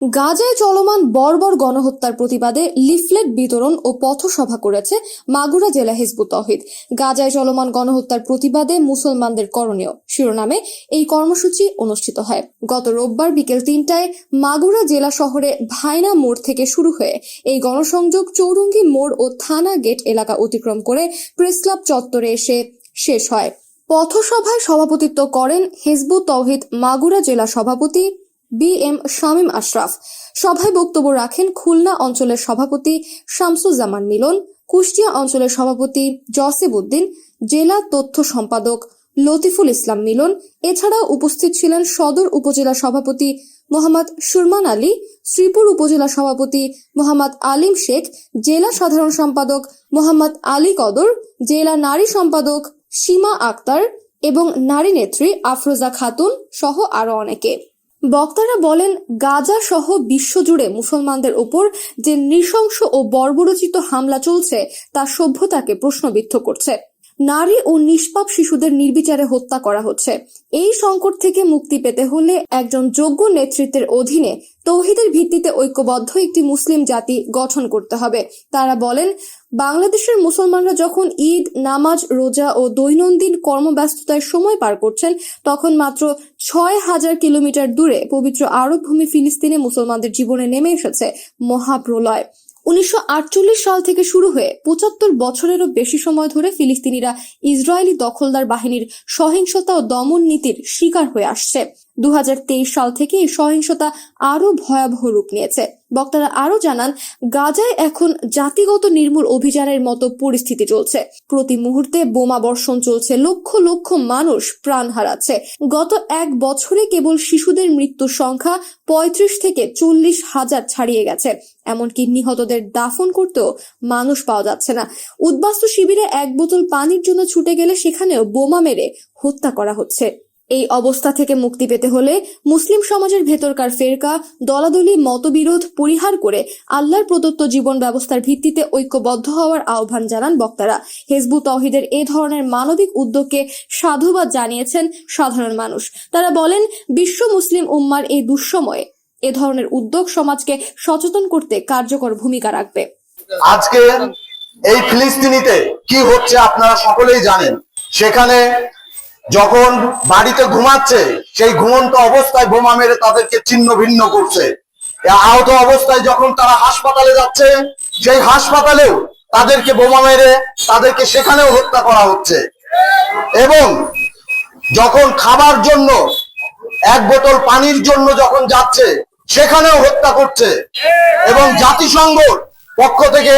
গাজায় চলমান বর্বর গণহত্যার প্রতিবাদে লিফলেট বিতরণ ও পথসভা করেছে মাগুরা জেলা হিজবুত তৌহিদ। গাজায় চলমান গণহত্যার প্রতিবাদে মুসলমানদের করণীয় শিরোনামে এই কর্মসূচি অনুষ্ঠিত হয়। গত রোববার বিকেল ৩টায় মাগুরা জেলা শহরে ভাইনা মোড় থেকে শুরু হয়ে এই গণসংযোগ চৌরঙ্গি মোড় ও থানা গেট এলাকা অতিক্রম করে প্রেস ক্লাব চত্বরে এসে শেষ হয়। পথসভায় সভাপতিত্ব করেন হিজবুত তৌহিদ মাগুরা জেলা সভাপতি বি.এম. শামীম আশরাফ। সভায় বক্তব্য রাখেন খুলনা অঞ্চলের সভাপতি শামসুজ্জামান মিলন, কুষ্টিয়া অঞ্চলের সভাপতি জসিব উদ্দিন, জেলা তথ্য সম্পাদক লতিফুল ইসলাম মিলন। এছাড়াও উপস্থিত ছিলেন সদর উপজেলা সভাপতি মোহাম্মদ সুরমান আলী, শ্রীপুর উপজেলা সভাপতি মোহাম্মদ আলিম শেখ, জেলা সাধারণ সম্পাদক মোহাম্মদ আলী কদর, জেলা নারী সম্পাদক সীমা আক্তার এবং নারী নেত্রী আফরোজা খাতুন সহ আরো অনেকে। বক্তারা বলেন, গাজা সহ বিশ্বজুড়ে মুসলমানদের উপর যে নৃশংস ও বর্বরোচিত হামলা চলছে তা সভ্যতাকে প্রশ্নবিদ্ধ করছে। নারী ও নিষ্পাপ শিশুদের নির্বিচারে হত্যা করা হচ্ছে। এই সংকট থেকে মুক্তি পেতে হলে একজন যোগ্য নেতৃত্বের অধীনে তৌহিদের ভিত্তিতে ঐক্যবদ্ধ একটি মুসলিম জাতি গঠন করতে হবে। তারা বলেন, বাংলাদেশের মুসলমানরা যখন ঈদ, নামাজ, রোজা ও দৈনন্দিন কর্মব্যস্ততায় সময় পার করছেন, তখন মাত্র ৬,০০০ কিলোমিটার দূরে পবিত্র আরব ভূমি ফিলিস্তিনে মুসলমানদের জীবনে নেমে এসেছে মহাপ্রলয়। ১৯৪৮ সাল থেকে শুরু হয়ে ৭৫ বছরেরও বেশি সময় ধরে ফিলিস্তিনিরা ইসরায়েলি দখলদার বাহিনীর সহিংসতা ও দমন নীতির শিকার হয়ে আসছে। ২০২৩ সাল থেকে এই সহিংসতা আরো ভয়াবহ রূপ নিয়েছে। বক্তারা আরো জানান, গাজায় এখন জাতিগত নির্মূল অভিযানের মতো পরিস্থিতি চলছে। প্রতি মুহূর্তে বোমা বর্ষণ চলছে, লক্ষ লক্ষ মানুষ প্রাণ হারাচ্ছে। গত এক বছরে কেবল শিশুদের মৃত্যুর সংখ্যা ৩৫ থেকে ৪০,০০০ ছাড়িয়ে গেছে। এমনকি নিহতদের দাফন করতেও মানুষ পাওয়া যাচ্ছে না। উদ্বাস্তু শিবিরে এক বোতল পানির জন্য ছুটে গেলে সেখানেও বোমা মেরে হত্যা করা হচ্ছে। এই অবস্থা থেকে মুক্তি পেতে হলে মুসলিম সমাজের ভেতরকার ফেরকা, দলাদলি, মতবিরোধ পরিহার করে আল্লাহর প্রদত্ত জীবন ব্যবস্থার ভিত্তিতে ঐক্যবদ্ধ হওয়ার আহ্বান জানান বক্তারা। হিজবুত তৌহিদের এ ধরনের মানবিক উদ্যোগকে সাধুবাদ জানিয়েছেন সাধারণ মানুষ। তারা বলেন, বিশ্ব মুসলিম উম্মার এই দুঃসময়ে এ ধরনের উদ্যোগ সমাজকে সচেতন করতে কার্যকর ভূমিকা রাখবে। আজকে এই ফিলিস্তিনিতে কি হচ্ছে আপনারা সকলেই জানেন। সেখানে যখন বাড়িতে ঘুমাচ্ছে, সেই ঘুমন্ত অবস্থায় বোমা মেরে তাদেরকে ছিন্ন ভিন্ন করছে। আহত অবস্থায় যখন তারা হাসপাতালে যাচ্ছে, সেই হাসপাতালেও তাদেরকে বোমা মেরে তাদেরকে সেখানেও হত্যা করা হচ্ছে। এবং যখন খাবার জন্য এক বোতল পানির জন্য যখন যাচ্ছে, সেখানেও হত্যা করছে। এবং জাতিসংঘর পক্ষ থেকে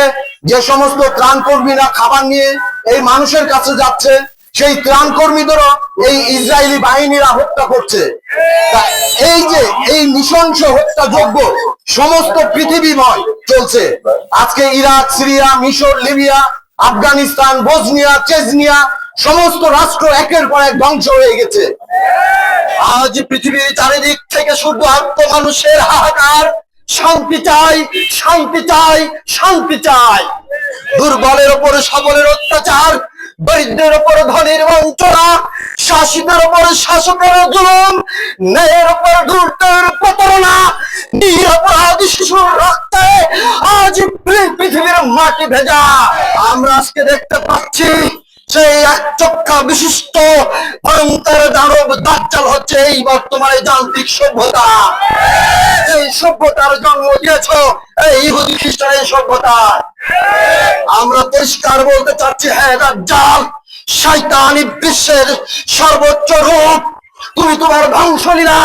যে সমস্ত ত্রাণ কর্মীরা খাবার নিয়ে এই মানুষের কাছে যাচ্ছে, সেই ত্রাণ কর্মীদেরও এই ইসরায়েলি বাহিনীরা হত্যা করছে। এই যে এই নৃশংস হত্যাযজ্ঞ সমস্ত পৃথিবীময় চলছে। আজকে ইরাক, সিরিয়া, মিশর, লিবিয়া, আফগানিস্তান, বসনিয়া, চেচনিয়া সমস্ত রাষ্ট্র একের পর এক ধ্বংস হয়ে গেছে। আজ পৃথিবীর চারিদিক থেকে শুধু মানুষের হাহাকার, শান্তি চাই, শান্তি চাই, শান্তি চাই। দুর্বলের উপর সবলের অত্যাচার, দরিদ্রের উপর ধনীর বঞ্চনা, শাসিতের উপর শাসকের জুলুম, ন্যায়ের উপর ধূর্তের প্রতারণা, নিরপরাধী শিশুর রক্তে আজ পৃথিবীর মাটি ভেজা। আমরা আজকে দেখতে পাচ্ছি সেই একচক্ষা বিশিষ্ট ভয়ঙ্কর দানব দাজ্জাল হচ্ছে এই বর্তমানে যান্ত্রিক সভ্যতা। এই সভ্যতার জন্ম দিয়েছ এই ইহুদি খ্রিস্টানের সভ্যতা। আমরা পরিষ্কার বলতে চাচ্ছি, হ্যাঁ দাজ্জাল শয়তান বিশ্বের সর্বোচ্চ রূপ। তুমি তোমার ধ্বংসলীলা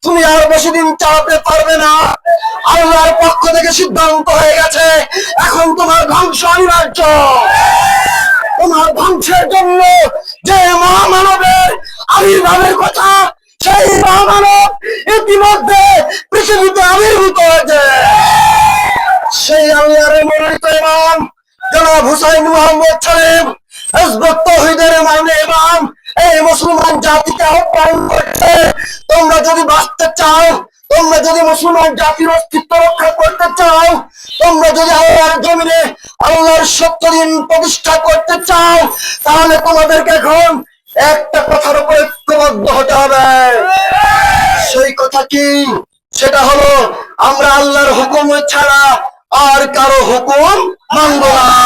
তুমি আর বেশি দিন চালাতে পারবে না। আল্লাহর পক্ষ থেকে সিদ্ধান্ত হয়ে গেছে, এখন তোমার ধ্বংস অনিবার্য। তোমার ধ্বংসের জন্য যে মহামানবের আবির্ভাবের কথা, সেই মহামানব ইতিমধ্যে পৃথিবীতে আবির্ভূত হয়েছে। সেই আল্লাহর মনোনীত ইমাম জনাব হুসাইন মুহাম্মদ সালেম হিজবুত তৌহিদের ইমাম এই মুসলমান জাতিকে আহ্বান করছে, তোমরা যদি বাঁচতে চাও, তোমরা যদি মুসলমান জাতির অস্তিত্ব রক্ষা করতে চাও, তোমরা যদি আল্লাহর জমিনে আল্লাহর সত্য দিন প্রতিষ্ঠা করতে চাও, তাহলে তোমাদেরকে এখন একটা কথার উপর ঐক্যবদ্ধ হতে হবে। সেই কথা কি? সেটা হলো আমরা আল্লাহর হুকুম ছাড়া আর কারো হুকুম মানব না।